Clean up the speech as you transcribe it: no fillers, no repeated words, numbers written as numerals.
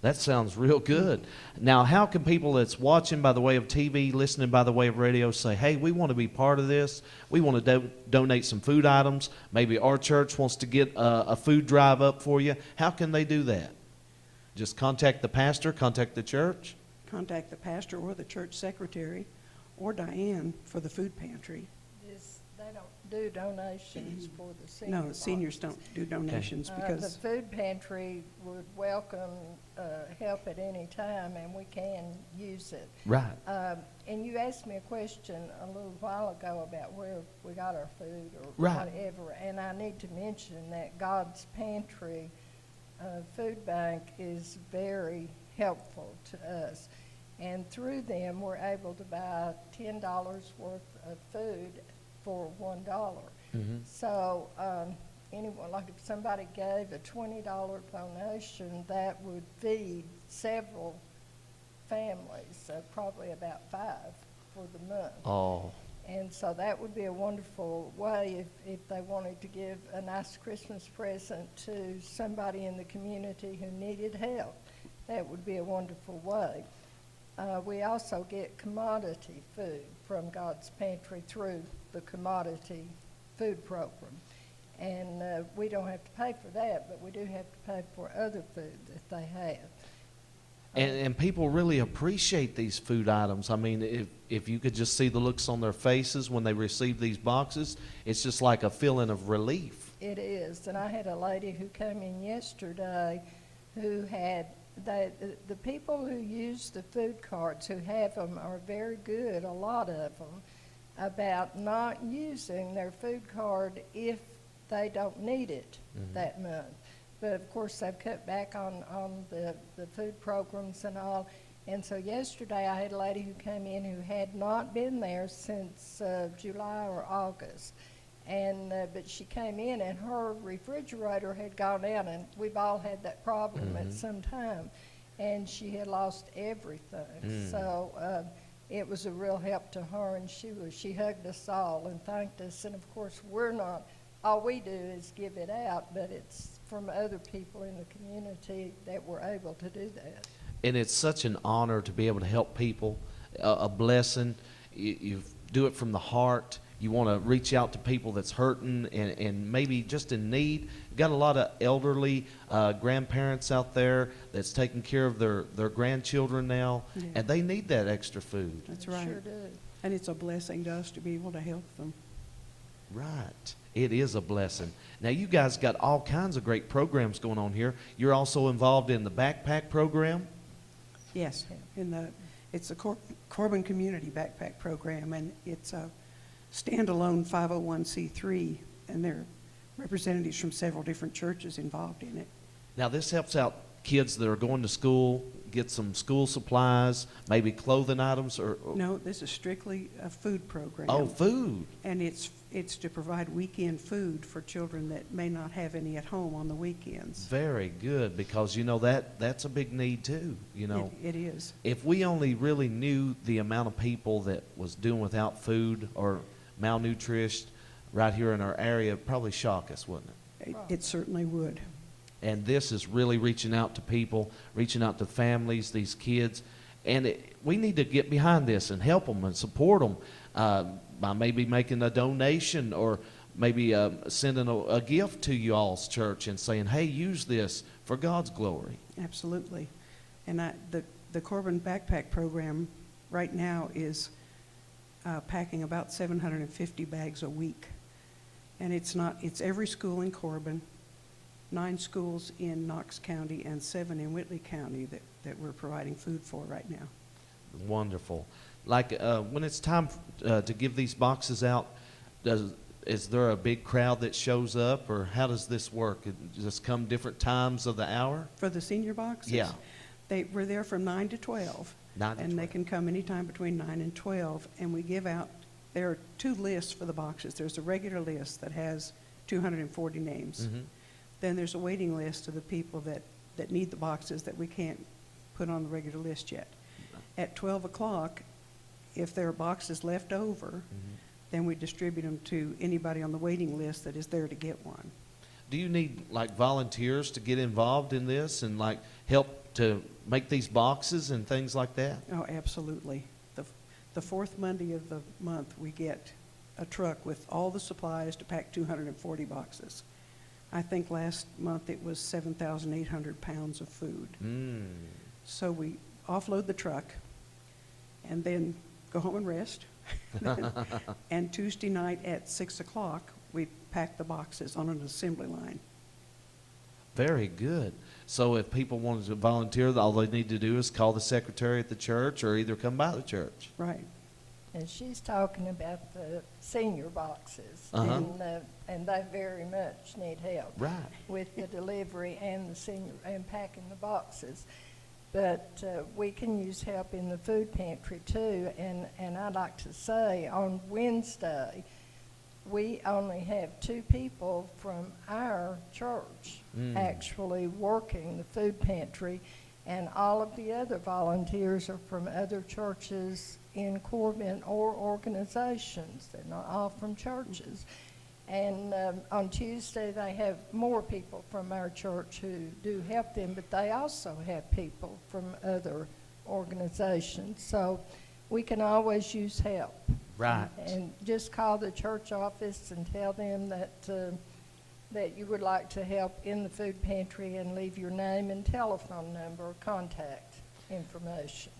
That sounds real good. Now, how can people that's watching by the way of TV, listening by the way of radio say, hey, we want to be part of this. We want to donate some food items. Maybe our church wants to get a food drive up for you. How can they do that? Just contact the pastor, contact the church? Contact the pastor or the church secretary or Diane for the food pantry. They don't do donations for the senior No, the seniors boxes. don't do donations The because food pantry would welcome help at any time, and we can use it. Right. And you asked me a question a little while ago about where we got our food or Right. whatever, and I need to mention that God's Pantry food bank is very helpful to us. And through them, we're able to buy $10 worth of food for $1. Mm-hmm. So anyone, like if somebody gave a $20 donation, that would feed several families, probably about 5 for the month. Oh, And so that would be a wonderful way if they wanted to give a nice Christmas present to somebody in the community who needed help. That would be a wonderful way. We also get commodity food from God's Pantry through the commodity food program. And we don't have to pay for that, but we do have to pay for other food that they have. and people really appreciate these food items. I mean, if you could just see the looks on their faces when they receive these boxes, it's just like a feeling of relief. It is. And I had a lady who came in yesterday who had, the people who use the food cards, who have them, are very good, a lot of them, about not using their food card if they don't need it that month. But of course, they've cut back on the food programs and all. And so yesterday, I had a lady who came in who had not been there since July or August. And but she came in, and her refrigerator had gone down, and we've all had that problem at some time. And she had lost everything. So it was a real help to her, and she hugged us all and thanked us. And of course, we're not, all we do is give it out, but it's from other people in the community that we're able to do that. And it's such an honor to be able to help people, a blessing. You do it from the heart. You want to reach out to people that's hurting and maybe just in need. You've got a lot of elderly grandparents out there that's taking care of their grandchildren now, and they need that extra food. that's We right. Sure do. And it's a blessing to us to be able to help them. Right. It is a blessing. Now, you guys got all kinds of great programs going on here. You're also involved in the backpack program? Yes, it's the Corbin Community Backpack Program, and it's a standalone 501c3, and there are representatives from several different churches involved in it. Now, this helps out kids that are going to school, get some school supplies, maybe clothing items, or No, this is strictly a food program. oh, food. And it's to provide weekend food for children that may not have any at home on the weekends. Very good, because you know that's a big need too. You know, It is. if we only really knew the amount of people that was doing without food or malnourished right here in our area, it'd probably shock us, wouldn't it? It certainly would. And this is really reaching out to people, reaching out to families, these kids. And we need to get behind this and help them and support them by maybe making a donation or maybe sending a gift to you all's church and saying, hey, use this for God's glory. Absolutely. And the Corbin Backpack Program right now is packing about 750 bags a week. And it's every school in Corbin, 9 schools in Knox County, and 7 in Whitley County that we're providing food for right now. Wonderful. Like when it's time to give these boxes out, is there a big crowd that shows up, or how does this work? Does this come different times of the hour? For the senior boxes? Yeah. We're there from 9 to 12. 9 to And 12. they can come anytime between 9 and 12. And we give out, there are 2 lists for the boxes. There's a regular list that has 240 names. Mm-hmm. Then there's a waiting list of the people that need the boxes that we can't put on the regular list yet. At 12 o'clock, if there are boxes left over, then we distribute them to anybody on the waiting list that is there to get one. Do you need like volunteers to get involved in this and like help to make these boxes and things like that? Oh, absolutely. The fourth Monday of the month, we get a truck with all the supplies to pack 240 boxes. I think last month it was 7,800 pounds of food. So we offload the truck and then go home and rest. And Tuesday night at 6 o'clock, we pack the boxes on an assembly line. Very good. So if people wanted to volunteer, all they need to do is call the secretary at the church or either come by the church. Right. And she's talking about the senior boxes, Uh-huh. and they very much need help Right. with the delivery and the senior and packing the boxes. But we can use help in the food pantry too. And I'd like to say on Wednesday, we only have 2 people from our church actually working the food pantry, and all of the other volunteers are from other churches in Corbin or organizations. They're not all from churches. And on Tuesday, they have more people from our church who do help them, but they also have people from other organizations. So we can always use help. Right. And just call the church office and tell them that that you would like to help in the food pantry, and leave your name and telephone number or contact information.